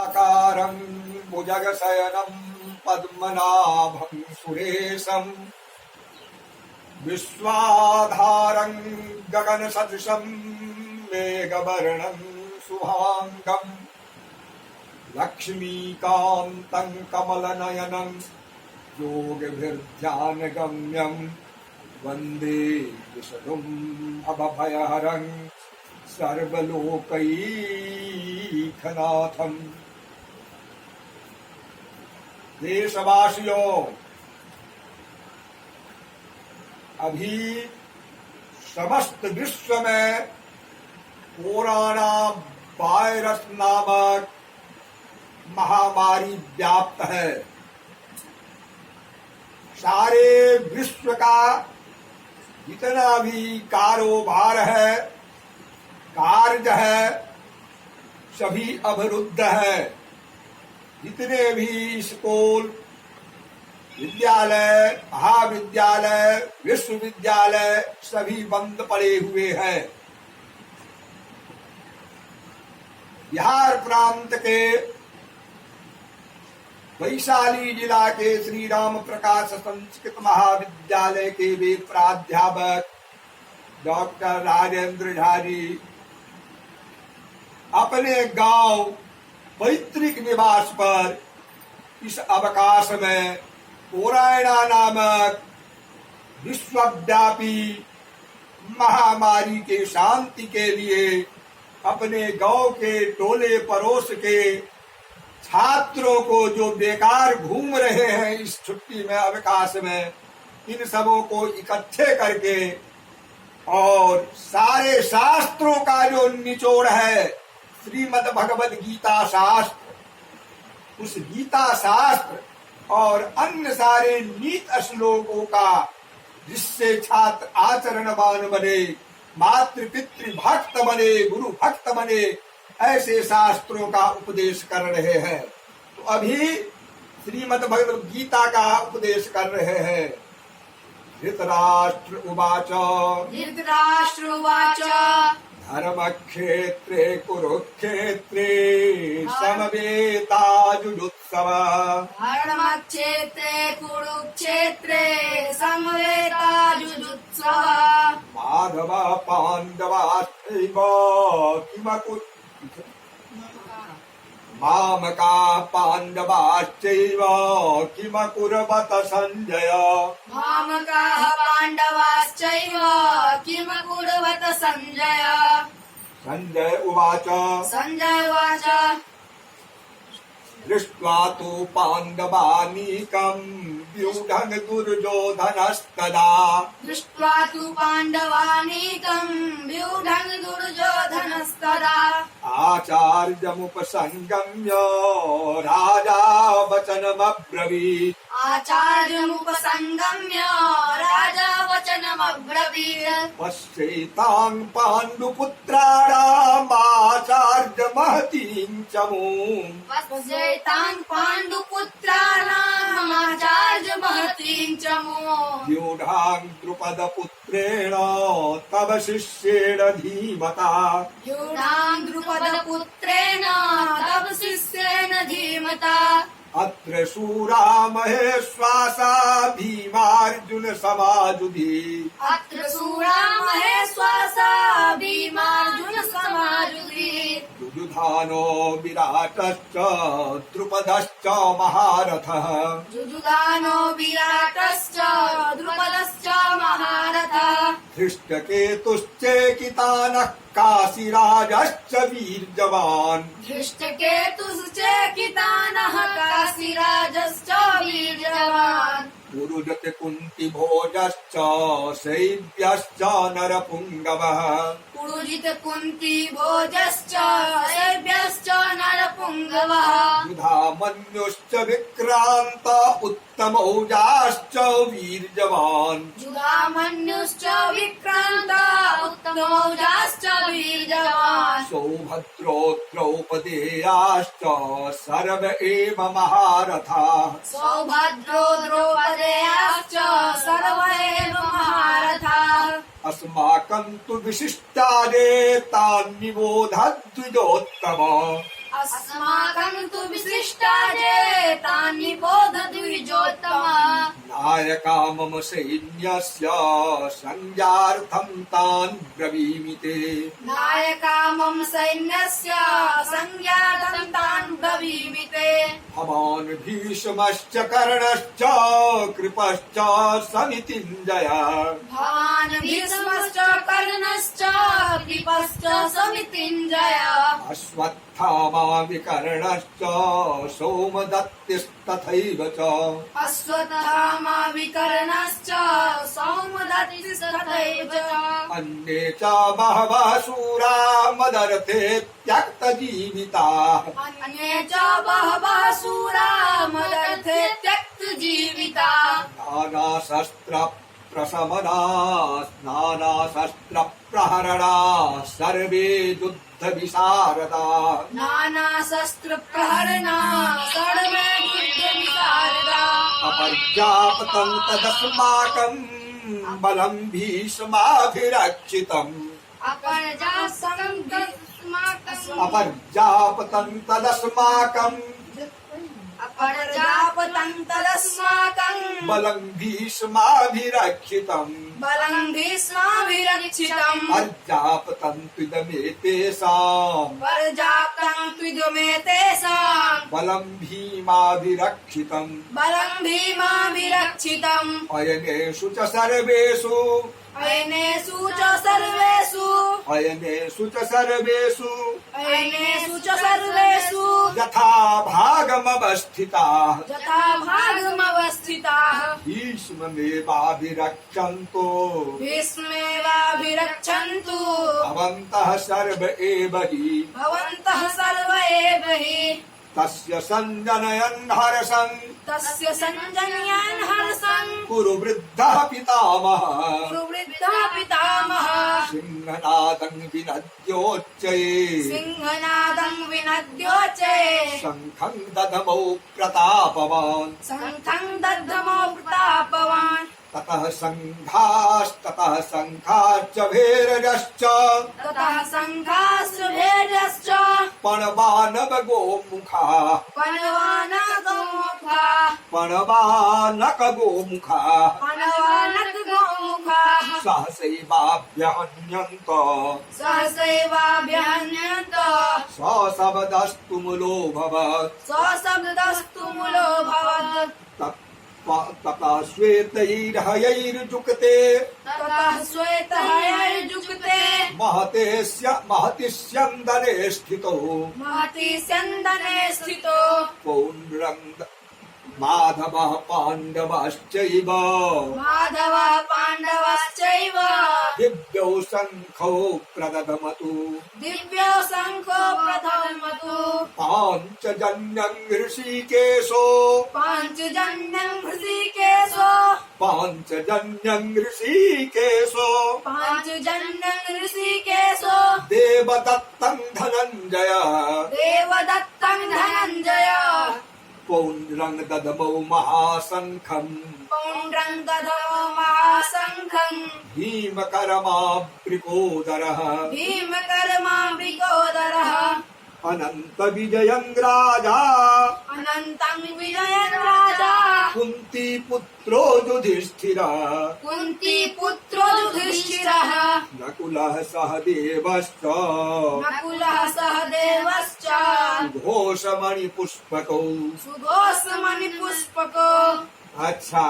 आकारं भुजगशयनं पद्मनाभं सुरेशं विश्वाधारं गगनसदृशं मेघवर्णं शुभांगं लक्ष्मीकान्तं कमलनयनं योगभिर्ध्यानगम्यं वन्दे विष्णुं भवभयहरं सर्वलोकैकनाथम्। देशवासियों, अभी समस्त विश्व में कोरोना वायरस नामक महामारी व्याप्त है। सारे विश्व का जितना भी कारोबार है, कार्य है, सभी अवरुद्ध है। जितने भी स्कूल, विद्यालय, महाविद्यालय, विश्वविद्यालय सभी बंद पड़े हुए हैं। बिहार प्रांत के वैशाली जिला के श्री राम प्रकाश संस्कृत महाविद्यालय के वे प्राध्यापक डॉक्टर राजेंद्र झा जी अपने गांव पैतृक निवास पर इस अवकाश में कोरोना नामक विश्वव्यापी महामारी के शांति के लिए अपने गांव के टोले पड़ोस के छात्रों को जो बेकार घूम रहे हैं इस छुट्टी में, अवकाश में, इन सबों को इकट्ठे करके और सारे शास्त्रों का जो निचोड़ है, श्रीमद् भगवद गीता शास्त्र, उस गीता शास्त्र और अन्य सारे नीत श्लोकों का जिससे छात्र आचरणवान बने, मातृ पितृ भक्त बने, गुरु भक्त बने, ऐसे शास्त्रों का उपदेश कर रहे हैं। तो अभी श्रीमद् भगवद गीता का उपदेश कर रहे हैं। धृतराष्ट्र उवाच धर्मक्षेत्रे कुरुक्षेत्रे समवेताजुजुत्सव। धर्मक्षेत्रे कुरुक्षेत्रे समवेताजुजुत्सव। माधव पाण्डवाश्चैव किमकुर्वत मामका पाण्डवाश्चैव किमकुर्वत संजय। मामकाः पाण्डवाश्चैव किमकुर्वत संजय। संजय उवाच दृष्ट्वा तु पाण्डवानीकं व्यूढं दुर्योधनस्तदा। दृष्ट्वा तु पाण्डवानीकं व्यूढं दुर्योधनस्तदा। आचार्यमुपसंगम्य राजा वचनमब्रवीत्। आचार्यमुपसंगम्य राजा वचनमब्रवीत्। पश्येतां पाण्डुपुत्राणाम् आचार्यमहतीं च मूम्। पश्येतां पाण्डुपुत्राणाम् आचार्यमहतीं च मूम्। व्यूढां द्रुपदपुत्रेण तव शिष्येण धीमता। व्यूढां द्रुपदपुत्रेण तव शिष्येण धीमता। अत्र शूरा महेश्वासा भीमार्जुन समाजुधि। अत्र शूरा महेश्वासा भीमार्जुन समाजुधि। युयुधानो विराटश्च द्रुपदश्च महारथः। युयुधानो विराटश्च द्रुपदश्च महारथः। धृष्टकेतुश्चेकितानः काशीराजश्च वीर्यवान्। धृष्टकेतुश्चेकितानः काशीराजश्च वीर्यवान्। पुरुजत कुन्ती भोजश्च शैव्यश्च नरपुङ्गवः। पुरुजित कुन्ती भोजश्च शैव्यश्च नरपुङ्गवः। युधामन्युश्च विक्रान्त उत्तमौजाश्च वीर्यवान्। युधामन्युश्च विक्रान्त उत्तमौजाश्च वीर्यवान्। सौभद्रो द्रौपदेयाश्च सर्व एव महारथाः। सौभद्रो द्रौपदेयाश्च सर्व एव महारथाः। अस्माकं तु विशिष्टादे तान् निबोध द्विजोत्तम। अस्माकं तु नायका मम सैन्यस्य संज्ञार्थं तान् ब्रवीमि ते। नायका मम सैन्यस्य संज्ञार्थं तान् ब्रवीमि ते। भवान् भीष्मश्च कर्णश्च कृपश्च समितिञ्जय। भवान् भीष्मश्च कर्णश्च कृपश्च समितिञ्जय। अश्वत्थामा विकर्णश्च सोमदत्तिस्तथैव च। अश्वत्थामा विकर्णश्च सौमदत्तिस्तथैव च। अन्ये च बहवः शूरा मदर्थे त्यक्तजीविताः। अन्ये च बहवः शूरा मदर्थे त्यक्तजीविताः। नानाशस्त्रप्रहरणाः सर्वे युद्धविशारदाः। नानाशस्त्रप्रहरणाः सर्वे युद्धविशारदाः। अपर्याप्तं तदस्माकं बलं भीष्माभिरक्षितम्। अपर्याप्तं तदस्माकं अपर्याप्तं तदस्माकं बलं भीष्माभिरक्षितम्। बलं भीष्माभिरक्षितम्। पर्याप्तं त्विदमेतेषाम् पर्याप्तं त्विदमेतेषाम् बलं भीमाभिरक्षितम्। बलं भीमाभिरक्षितम्। अयनेषु च सर्वेषु अयनेषु च सर्वेषु अयनेषु च सर्वेषु अयनेषु च सर्वेषु यथा भागमवस्थिताः यथा भागमवस्थिताः भीष्ममेवाभिरक्षन्तु भीष्मेवाभिरक्षन्तु भवन्तः सर्व एव हि भवन्तः सर्व एव हि तस्य सञ्जनयन् हर्षन् तस्य सञ्जनयन् हर्षन् कुरु वृद्धः पितामहः सुवृद्धः पितामहः सिंहनादं विनद्योच्चये सिंहनादं विनद्योच्चे शङ्खं दधमौ प्रतापवान् शङ्खं दग्धमो प्रतापवान् ततः शङ्खाश्च भेरजश्च ततः शङ्खाश्च भेर्यश्च पणवानकगोमुखाः पणवानकगोमुखाः सहसैवाभ्यहन्यन्त सहसैवाभ्यहन्यन्त सशब्दस्तु मूलोऽभवत् सशब्दस्तु मूलोऽभवत् ततः श्वेतैर्हयैर्युक्ते ततः श्वेतहयैर्युक्ते महति स्यन्दने स्थितो महति स्यन्दने स्थितो पौण्ड्रम् माधवः पाण्डवश्चैव माधवः पाण्डवश्चैव दिव्यौ शङ्खौ प्रदधमतु दिव्यो शङ्खो प्रथमतु पाञ्चजन्यं ऋषिकेशो पाञ्चजन्यं हृषिकेशो पाञ्चजन्यं ऋषिकेशो पाञ्चजन्यं हृषिकेशो देवदत्तं धनञ्जय देवदत्तं धनञ्जय पौण्ड्रं ददमौ महाशङ्खम् पौण्ड्रं दधमो महाशङ्खं भीमकरमावृकोदरः भीमकर्माम्बिकोदरः अनन्तविजयं राजा अनन्तं विजयन् राजा कुन्तीपुत्रो युधिष्ठिरः कुन्तीपुत्रो युधिष्ठिरः नकुलः सहदेवश्च नकुलः सहदेवश्च घोषमणिपुष्पकौ सुघोषमणिपुष्पको। अच्छा,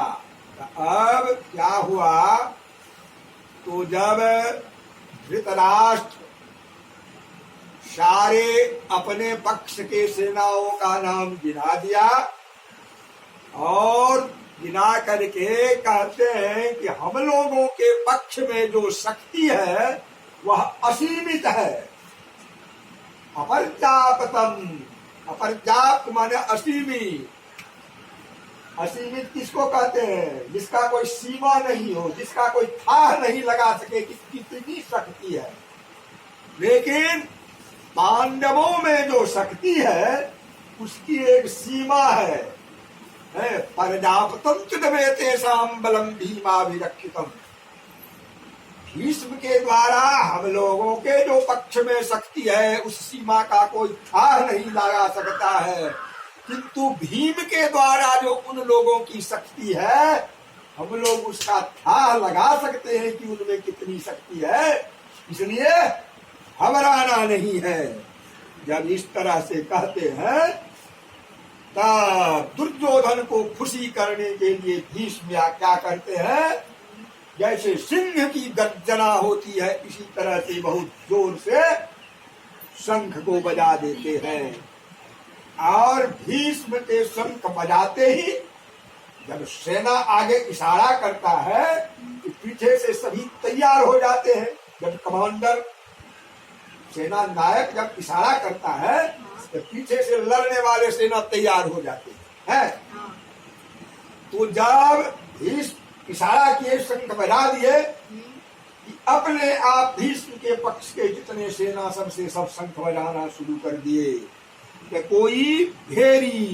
अब क्या हुआ? तो जब धृतराष्ट्र सारे अपने पक्ष के सेनाओं का नाम गिना दिया और गिना करके कहते हैं कि हम लोगों के पक्ष में जो शक्ति है वह असीमित है। अपर्याप्तम, अपर्याप्त माने असीमित। असीमित किसको कहते हैं? जिसका कोई सीमा नहीं हो, जिसका कोई थाह नहीं लगा सके कि कितनी शक्ति है। लेकिन पांडवों में जो शक्ति है उसकी एक सीमा है। पर्याप्तम चिदमेतेषां बलं भीमाभिरक्षितम्। भीष्म के द्वारा हम लोगों के जो पक्ष में शक्ति है उस सीमा का कोई थाह नहीं लगा सकता है, किंतु भीम के द्वारा जो उन लोगों की शक्ति है हम लोग उसका था लगा सकते हैं कि उनमें कितनी शक्ति है, इसलिए घबराना नहीं है। जब इस तरह से कहते हैं तब दुर्योधन को खुशी करने के लिए भीष्म क्या करते हैं, जैसे सिंह की गर्जना होती है इसी तरह से बहुत जोर से शंख को बजा देते हैं। और भीष्म के शंख बजाते ही जब सेना आगे इशारा करता है कि पीछे से सभी तैयार हो जाते हैं। जब कमांडर सेना नायक जब इशारा करता है तो पीछे से लड़ने वाले सेना तैयार हो जाते हैं। तो जब भीष्म इशारा किए, शंख बजा दिए कि अपने आप भीष्म के पक्ष के जितने सेना सबसे सब शंख बजाना शुरू कर दिए। कि कोई भेरी,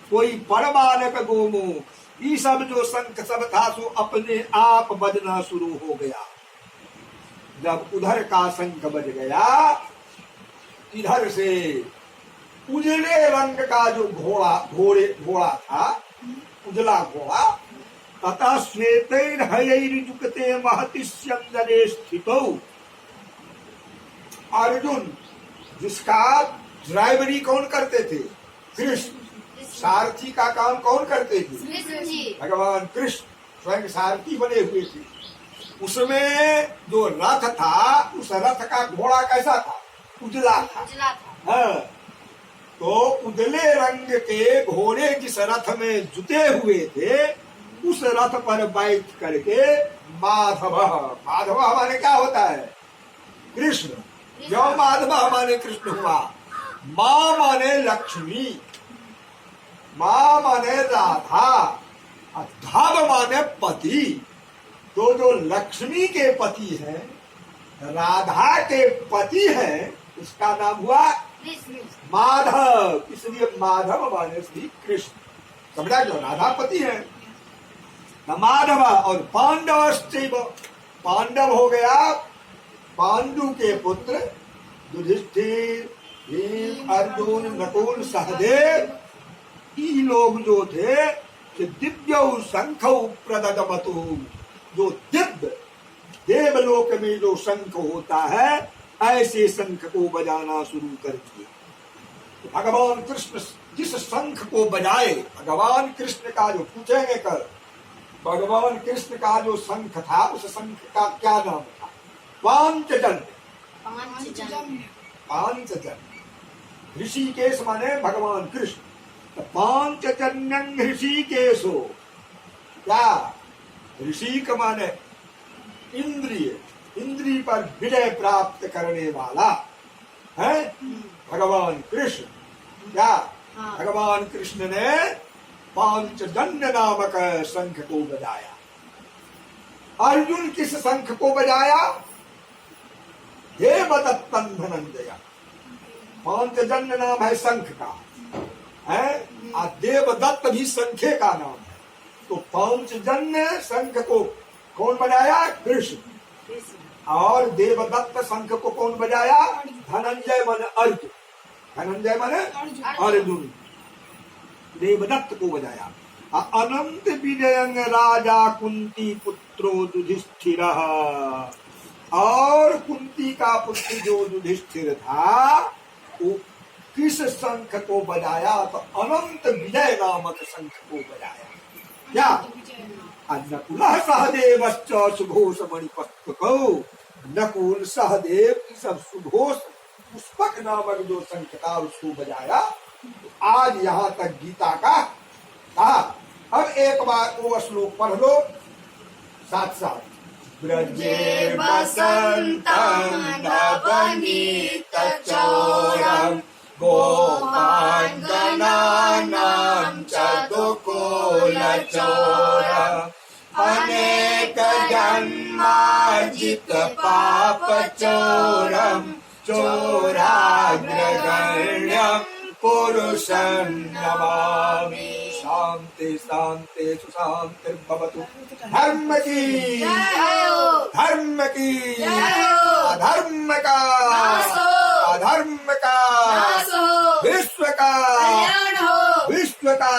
कोई परमानक गोमुख, ये सब जो शंख सब था सो अपने आप बजना शुरू हो गया। जब उधर का शंख बज गया, इधर से उजले रंग का जो घोड़ा था, उजला घोड़ा, तथा श्वेतैर्हयैर्युक्ते महति स्यंदने स्थितौ। अर्जुन, जिसका ड्राइवरी कौन करते थे? कृष्ण। सारथी का काम कौन करते थे? भगवान कृष्ण स्वयं सारथी बने हुए थे। उसमें जो रथ था, उस रथ का घोड़ा कैसा था? उजला था। हाँ, तो उजले रंग के घोड़े जिस रथ में जुटे हुए थे, उस रथ पर बैठ करके माधव, माधव हमारे क्या होता है? कृष्ण। जो माधव हमारे कृष्ण हुआ। माँ माने लक्ष्मी, माँ माने राधा, धव माने पति। तो जो लक्ष्मी के पति हैं, राधा के पति हैं, उसका नाम हुआ माधव। इसलिए माधव माने श्री कृष्ण। समझा? जो राधा पति है माधव। और पांडवश्चैव, पांडव हो गया पांडु के पुत्र युधिष्ठिर, भीम, अर्जुन, नकुल, सहदेव। ये लोग जो थे कि दिव्य शंख प्रददमतु, जो दिव्य देवलोक में जो शंख होता है, ऐसे शंख को बजाना शुरू कर दिए। तो भगवान कृष्ण जिस शंख को बजाए, भगवान कृष्ण का जो पूछेंगे कर, भगवान कृष्ण का जो शंख था, उस शंख का क्या नाम था? पांचजन्य। पांचजन्य। ऋषिकेश माने भगवान कृष्ण। तो पांचजन्यं ऋषिकेशो, क्या? ऋषिक माने इंद्रिय, इंद्रिय पर विजय प्राप्त करने वाला है भगवान कृष्ण। क्या? भगवान कृष्ण ने पांचजन्य नामक शंख को बजाया। अर्जुन किस शंख को बजाया? देवदत्तं धनंजय। पांचजन्य नाम है शंख का, है? और देवदत्त भी शंखे का नाम है। तो पांचजन्य शंख को कौन बजाया? कृष्ण। और देवदत्त शंख को कौन बजाया? धनंजय माने अर्जुन। धनंजय माने अर्जुन। देवदत्त को बजाया। अनंत विजयं राजा कुंती पुत्रो युधिष्ठिर। और कुंती का पुत्र जो युधिष्ठिर था, वो किस शंख को बजाया? तो अनंत विजय नामक शंख को बजाया। क्या? नकुल सहदेवश्च सुघोष मणिपुष्पकौ। नकुल, सहदेव, सब सुघोष पुष्पक नामक जो शंख था उसको बजाया। आज यहाँ तक गीता का कहा। अब एक बार वो श्लोक पढ़ लो साथ साथ। ब्रजे बसन्तं नवनीत चोरं गोपान् गणानां च दुकूलचोरम् अनेक जन्मार्जित पाप चोरं चोराग्रगण्यं पुरुषं नमामि। शांति शांति सुशांतिर्भवतु। धर्म की, धर्म की, अधर्म का, अधर्म का, विश्व का, विश्व का